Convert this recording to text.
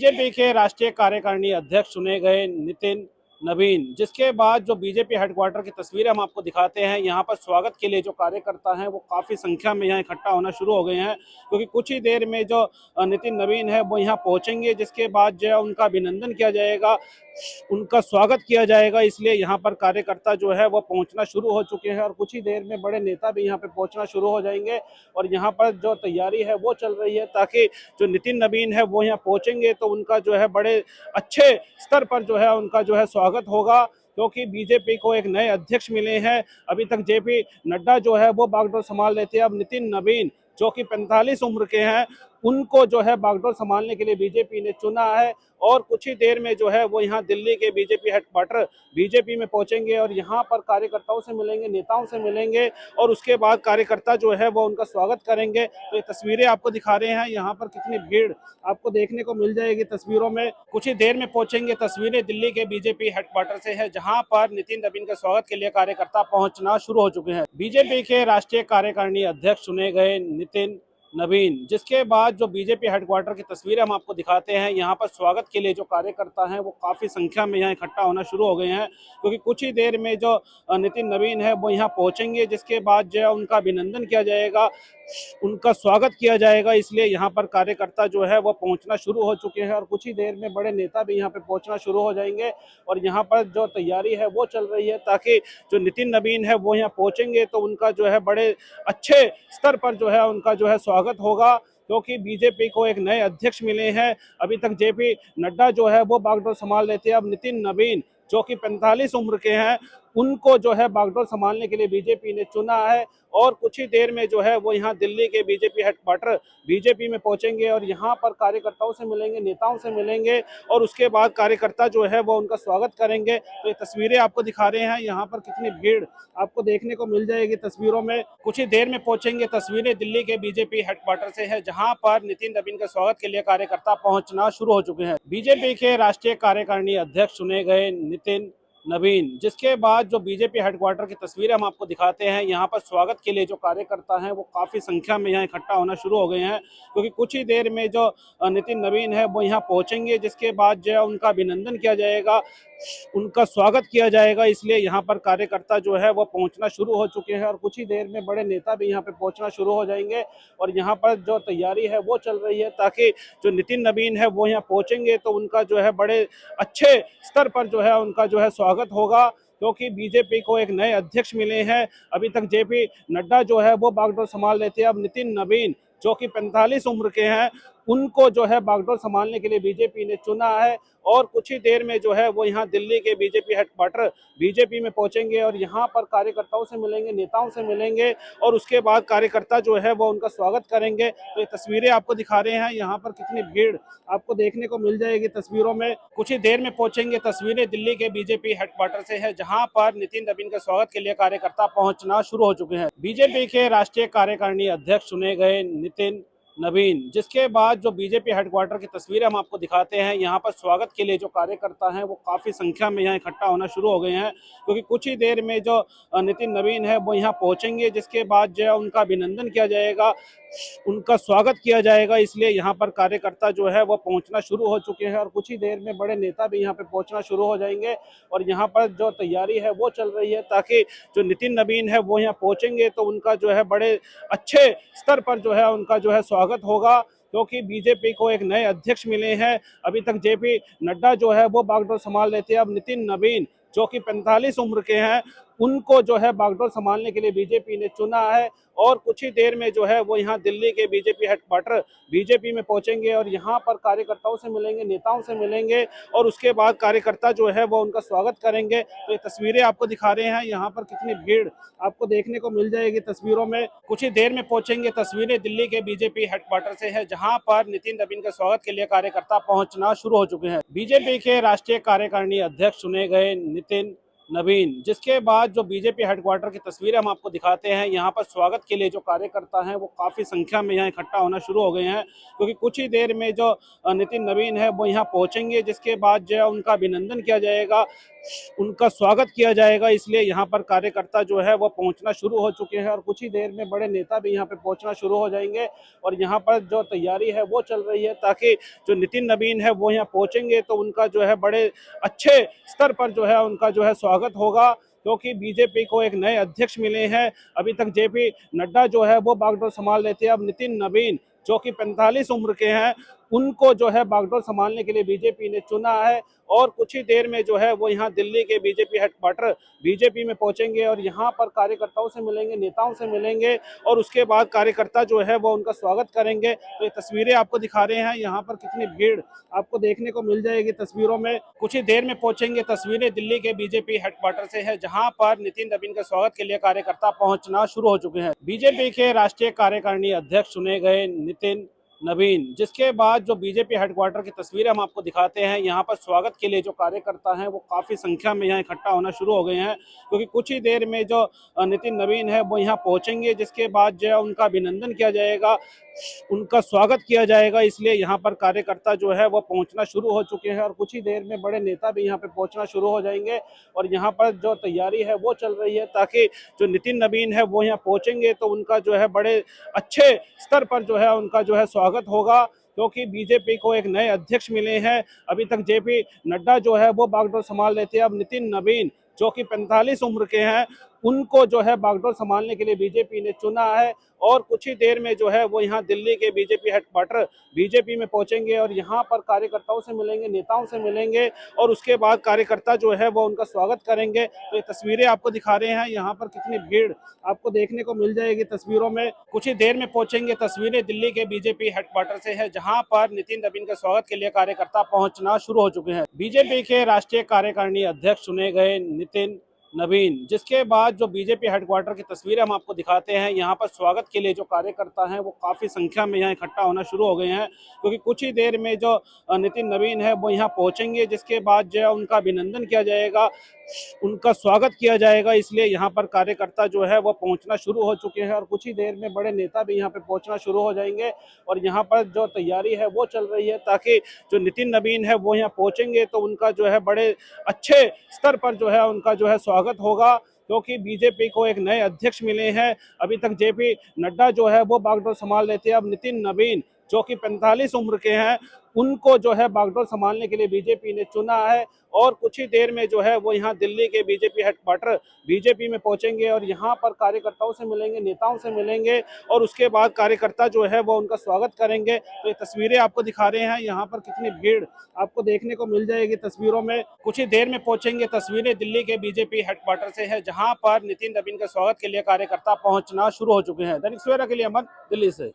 BJP के राष्ट्रीय कार्यकारिणी अध्यक्ष चुने गए नितिन नवीन, जिसके बाद जो बीजेपी हेडक्वार्टर की तस्वीरें हम आपको दिखाते हैं, यहाँ पर स्वागत के लिए जो कार्यकर्ता हैं वो काफ़ी संख्या में यहाँ इकट्ठा होना शुरू हो गए हैं, क्योंकि कुछ ही देर में जो नितिन नवीन है वो यहाँ पहुँचेंगे, जिसके बाद जो है उनका अभिनंदन किया जाएगा, उनका स्वागत किया जाएगा। इसलिए यहाँ पर कार्यकर्ता जो है वो पहुँचना शुरू हो चुके हैं और कुछ ही देर में बड़े नेता भी यहाँ पे पहुँचना शुरू हो जाएंगे और यहाँ पर जो तैयारी है वो चल रही है, ताकि जो नितिन नवीन है वो यहाँ पहुँचेंगे तो उनका जो है बड़े अच्छे स्तर पर जो है उनका जो है स्वागत होगा, क्योंकि बीजेपी को एक नए अध्यक्ष मिले हैं। अभी तक जेपी नड्डा जो है वो बागडोर संभाल रहे थे, अब नितिन नवीन जो कि 45 उम्र के हैं उनको जो है बागडोर संभालने के लिए बीजेपी ने चुना है और कुछ ही देर में जो है वो यहाँ दिल्ली के बीजेपी हेडक्वार्टर बीजेपी में पहुंचेंगे और यहाँ पर कार्यकर्ताओं से मिलेंगे, नेताओं से मिलेंगे और उसके बाद कार्यकर्ता जो है वो उनका स्वागत करेंगे। तो ये तस्वीरें आपको दिखा रहे हैं, यहाँ पर कितनी भीड़ आपको देखने को मिल जाएगी तस्वीरों में। कुछ ही देर में पहुंचेंगे। तस्वीरें दिल्ली के बीजेपी हेडक्वार्टर से है, जहाँ पर नितिन नवीन के स्वागत के लिए कार्यकर्ता पहुंचना शुरू हो चुके हैं। बीजेपी के राष्ट्रीय कार्यकारिणी अध्यक्ष चुने गए नितिन नवीन, जिसके बाद जो बीजेपी हेडक्वार्टर की तस्वीरें हम आपको दिखाते हैं, यहाँ पर स्वागत के लिए जो कार्यकर्ता हैं वो काफ़ी संख्या में यहाँ इकट्ठा होना शुरू हो गए हैं, क्योंकि कुछ ही देर में जो नितिन नवीन है वो यहाँ पहुँचेंगे, जिसके बाद जो है उनका अभिनंदन किया जाएगा, उनका स्वागत किया जाएगा। इसलिए यहाँ पर कार्यकर्ता जो है वो पहुँचना शुरू हो चुके हैं और कुछ ही देर में बड़े नेता भी यहाँ पे पहुँचना शुरू हो जाएंगे और यहाँ पर जो तैयारी है वो चल रही है, ताकि जो नितिन नवीन है वो यहाँ पहुँचेंगे तो उनका जो है बड़े अच्छे स्तर पर जो है उनका जो है स्वागत होगा, क्योंकि बीजेपी को एक नए अध्यक्ष मिले हैं। अभी तक जेपी नड्डा जो है वो बागडोर संभाल रहे थे, अब नितिन नवीन जो कि 45 उम्र के हैं उनको जो है बागडोर संभालने के लिए बीजेपी ने चुना है और कुछ ही देर में जो है वो यहाँ दिल्ली के बीजेपी हेडक्वार्टर बीजेपी में पहुंचेंगे और यहाँ पर कार्यकर्ताओं से मिलेंगे, नेताओं से मिलेंगे और उसके बाद कार्यकर्ता जो है वो उनका स्वागत करेंगे। तो ये तस्वीरें आपको दिखा रहे हैं, यहाँ पर कितनी भीड़ आपको देखने को मिल जाएगी तस्वीरों में। कुछ ही देर में पहुंचेंगे। तस्वीरें दिल्ली के बीजेपी हेडक्वार्टर से है, जहाँ पर नितिन नवीन के स्वागत के लिए कार्यकर्ता पहुंचना शुरू हो चुके हैं। बीजेपी के राष्ट्रीय कार्यकारिणी अध्यक्ष चुने गए नितिन नवीन, जिसके बाद जो बीजेपी हेडक्वार्टर की तस्वीरें हम आपको दिखाते हैं, यहाँ पर स्वागत के लिए जो कार्यकर्ता हैं वो काफ़ी संख्या में यहाँ इकट्ठा होना शुरू हो गए हैं, क्योंकि कुछ ही देर में जो नितिन नवीन है वो यहाँ पहुँचेंगे, जिसके बाद जो है उनका अभिनंदन किया जाएगा, उनका स्वागत किया जाएगा। इसलिए यहाँ पर कार्यकर्ता जो है वो पहुँचना शुरू हो चुके हैं और कुछ ही देर में बड़े नेता भी यहाँ पे पहुँचना शुरू हो जाएंगे और यहाँ पर जो तैयारी है वो चल रही है, ताकि जो नितिन नवीन है वो यहाँ पहुँचेंगे तो उनका जो है बड़े अच्छे स्तर पर जो है उनका जो है स्वागत होगा, क्योंकि बीजेपी को एक नए अध्यक्ष मिले हैं। अभी तक जेपी नड्डा जो है वो बागडोर संभाल रहे थे, अब नितिन नवीन जो कि 45 उम्र के हैं उनको जो है बागडोर संभालने के लिए बीजेपी ने चुना है और कुछ ही देर में जो है वो यहाँ दिल्ली के बीजेपी हेडक्वार्टर बीजेपी में पहुंचेंगे और यहाँ पर कार्यकर्ताओं से मिलेंगे, नेताओं से मिलेंगे और उसके बाद कार्यकर्ता जो है वो उनका स्वागत करेंगे। तो ये तस्वीरें आपको दिखा रहे हैं, यहाँ पर कितनी भीड़ आपको देखने को मिल जाएगी तस्वीरों में। कुछ ही देर में पहुंचेंगे। तस्वीरें दिल्ली के बीजेपी हेडक्वार्टर से है, जहाँ पर नितिन नवीन के स्वागत के लिए कार्यकर्ता पहुंचना शुरू हो चुके हैं। बीजेपी के राष्ट्रीय कार्यकारिणी अध्यक्ष चुने गए नितिन नवीन, जिसके बाद जो बीजेपी हेडक्वार्टर की तस्वीरें हम आपको दिखाते हैं, यहाँ पर स्वागत के लिए जो कार्यकर्ता हैं वो काफ़ी संख्या में यहाँ इकट्ठा होना शुरू हो गए हैं, क्योंकि कुछ ही देर में जो नितिन नवीन है वो यहाँ पहुँचेंगे, जिसके बाद जो है उनका अभिनंदन किया जाएगा, उनका स्वागत किया जाएगा। इसलिए यहाँ पर कार्यकर्ता जो है वो पहुँचना शुरू हो चुके हैं और कुछ ही देर में बड़े नेता भी यहाँ पे पहुँचना शुरू हो जाएंगे और यहाँ पर जो तैयारी है वो चल रही है, ताकि जो नितिन नवीन है वो यहाँ पहुँचेंगे तो उनका जो है बड़े अच्छे स्तर पर जो है उनका जो है स्वागत होगा, क्योंकि बीजेपी को एक नए अध्यक्ष मिले हैं। अभी तक जेपी नड्डा जो है वो बागडोर संभाल रहे थे, अब नितिन नवीन जो कि 45 उम्र के हैं उनको जो है बागडोर संभालने के लिए बीजेपी ने चुना है और कुछ ही देर में जो है वो यहाँ दिल्ली के बीजेपी हेडक्वार्टर बीजेपी में पहुंचेंगे और यहाँ पर कार्यकर्ताओं से मिलेंगे, नेताओं से मिलेंगे और उसके बाद कार्यकर्ता जो है वो उनका स्वागत करेंगे। तो ये तस्वीरें आपको दिखा रहे हैं, यहाँ पर कितनी भीड़ आपको देखने को मिल जाएगी तस्वीरों में। कुछ ही देर में पहुंचेंगे। तस्वीरें दिल्ली के बीजेपी हेडक्वार्टर से है, जहाँ पर नितिन नवीन के स्वागत के लिए कार्यकर्ता पहुंचना शुरू हो चुके हैं। बीजेपी के राष्ट्रीय कार्यकारिणी अध्यक्ष चुने गए नितिन नवीन, जिसके बाद जो बीजेपी हेडक्वार्टर की तस्वीरें हम आपको दिखाते हैं, यहाँ पर स्वागत के लिए जो कार्यकर्ता हैं वो काफ़ी संख्या में यहाँ इकट्ठा होना शुरू हो गए हैं, क्योंकि कुछ ही देर में जो नितिन नवीन है वो यहाँ पहुँचेंगे, जिसके बाद जो है उनका अभिनंदन किया जाएगा, उनका स्वागत किया जाएगा। इसलिए यहाँ पर कार्यकर्ता जो है वो पहुँचना शुरू हो चुके हैं और कुछ ही देर में बड़े नेता भी यहाँ पे पहुँचना शुरू हो जाएंगे और यहाँ पर जो तैयारी है वो चल रही है, ताकि जो नितिन नवीन है वो यहाँ पहुँचेंगे तो उनका जो है बड़े अच्छे स्तर पर जो है उनका जो है स्वागत होगा, क्योंकि बीजेपी को एक नए अध्यक्ष मिले हैं। अभी तक जेपी नड्डा जो है वो बागडोर संभाल रहे थे, अब नितिन नवीन जो कि 45 उम्र के हैं उनको जो है बागडोर संभालने के लिए बीजेपी ने चुना है और कुछ ही देर में जो है वो यहाँ दिल्ली के बीजेपी हेडक्वार्टर बीजेपी में पहुंचेंगे और यहाँ पर कार्यकर्ताओं से मिलेंगे, नेताओं से मिलेंगे और उसके बाद कार्यकर्ता जो है वो उनका स्वागत करेंगे। तो ये तस्वीरें आपको दिखा रहे हैं, यहाँ पर कितनी भीड़ आपको देखने को मिल जाएगी तस्वीरों में। कुछ ही देर में पहुंचेंगे, तस्वीरें दिल्ली के बीजेपी हेडक्वार्टर से है, जहां पर नितिन नवीन के स्वागत के लिए कार्यकर्ता पहुंचना शुरू हो चुके हैं। बीजेपी के राष्ट्रीय कार्यकारिणी अध्यक्ष चुने गए नितिन नवीन, जिसके बाद जो बीजेपी हेडक्वार्टर की तस्वीरें हम आपको दिखाते हैं, यहाँ पर स्वागत के लिए जो कार्यकर्ता हैं वो काफ़ी संख्या में यहाँ इकट्ठा होना शुरू हो गए हैं, क्योंकि कुछ ही देर में जो नितिन नवीन है वो यहाँ पहुँचेंगे, जिसके बाद जो है उनका अभिनंदन किया जाएगा, उनका स्वागत किया जाएगा। इसलिए यहाँ पर कार्यकर्ता जो है वो पहुँचना शुरू हो चुके हैं और कुछ ही देर में बड़े नेता भी यहाँ पे पहुँचना शुरू हो जाएंगे और यहाँ पर जो तैयारी है वो चल रही है, ताकि जो नितिन नवीन है वो यहाँ पहुँचेंगे तो उनका जो है बड़े अच्छे स्तर पर जो है उनका जो है स्वागत होगा, क्योंकि बीजेपी को एक नए अध्यक्ष मिले हैं। अभी तक जेपी नड्डा जो है वो बागडोर संभाल रहे थे, अब नितिन नवीन जो कि 45 उम्र के हैं उनको जो है बागडोर संभालने के लिए बीजेपी ने चुना है और कुछ ही देर में जो है वो यहाँ दिल्ली के बीजेपी हेडक्वार्टर बीजेपी में पहुंचेंगे और यहाँ पर कार्यकर्ताओं से मिलेंगे, नेताओं से मिलेंगे और उसके बाद कार्यकर्ता जो है वो उनका स्वागत करेंगे। तो ये तस्वीरें आपको दिखा रहे हैं, यहाँ पर कितनी भीड़ आपको देखने को मिल जाएगी तस्वीरों में। कुछ ही देर में पहुंचेंगे, तस्वीरें दिल्ली के बीजेपी हेडक्वार्टर से है, जहाँ पर नितिन नवीन के स्वागत के लिए कार्यकर्ता पहुंचना शुरू हो चुके हैं। बीजेपी के राष्ट्रीय कार्यकारिणी अध्यक्ष चुने गए नितिन नवीन, जिसके बाद जो बीजेपी हेडक्वार्टर की तस्वीरें हम आपको दिखाते हैं, यहाँ पर स्वागत के लिए जो कार्यकर्ता हैं वो काफ़ी संख्या में यहाँ इकट्ठा होना शुरू हो गए हैं, क्योंकि कुछ ही देर में जो नितिन नवीन है वो यहाँ पहुँचेंगे, जिसके बाद जो है उनका अभिनंदन किया जाएगा, उनका स्वागत किया जाएगा। इसलिए यहाँ पर कार्यकर्ता जो है वो पहुँचना शुरू हो चुके हैं और कुछ ही देर में बड़े नेता भी यहाँ पे पहुँचना शुरू हो जाएंगे और यहाँ पर जो तैयारी है वो चल रही है, ताकि जो नितिन नवीन है वो यहाँ पहुँचेंगे तो उनका जो है बड़े अच्छे स्तर पर जो है उनका जो है स्वागत होगा, क्योंकि बीजेपी को एक नए अध्यक्ष मिले हैं। अभी तक जेपी नड्डा जो है वो बागडोर संभाल रहे थे, अब नितिन नवीन जो कि 45 उम्र के हैं उनको जो है बागडोर संभालने के लिए बीजेपी ने चुना है और कुछ ही देर में जो है वो यहाँ दिल्ली के बीजेपी हेडक्वार्टर बीजेपी में पहुंचेंगे और यहाँ पर कार्यकर्ताओं से मिलेंगे, नेताओं से मिलेंगे और उसके बाद कार्यकर्ता जो है वो उनका स्वागत करेंगे। तो ये तस्वीरें आपको दिखा रहे हैं, यहाँ पर कितनी भीड़ आपको देखने को मिल जाएगी तस्वीरों में। कुछ ही देर में पहुंचेंगे, तस्वीरें दिल्ली के बीजेपी हेडक्वार्टर से है, जहाँ पर नितिन नवीन के स्वागत के लिए कार्यकर्ता पहुंचना शुरू हो चुके हैं। दैनिक सवेरा के लिए अमन, दिल्ली से।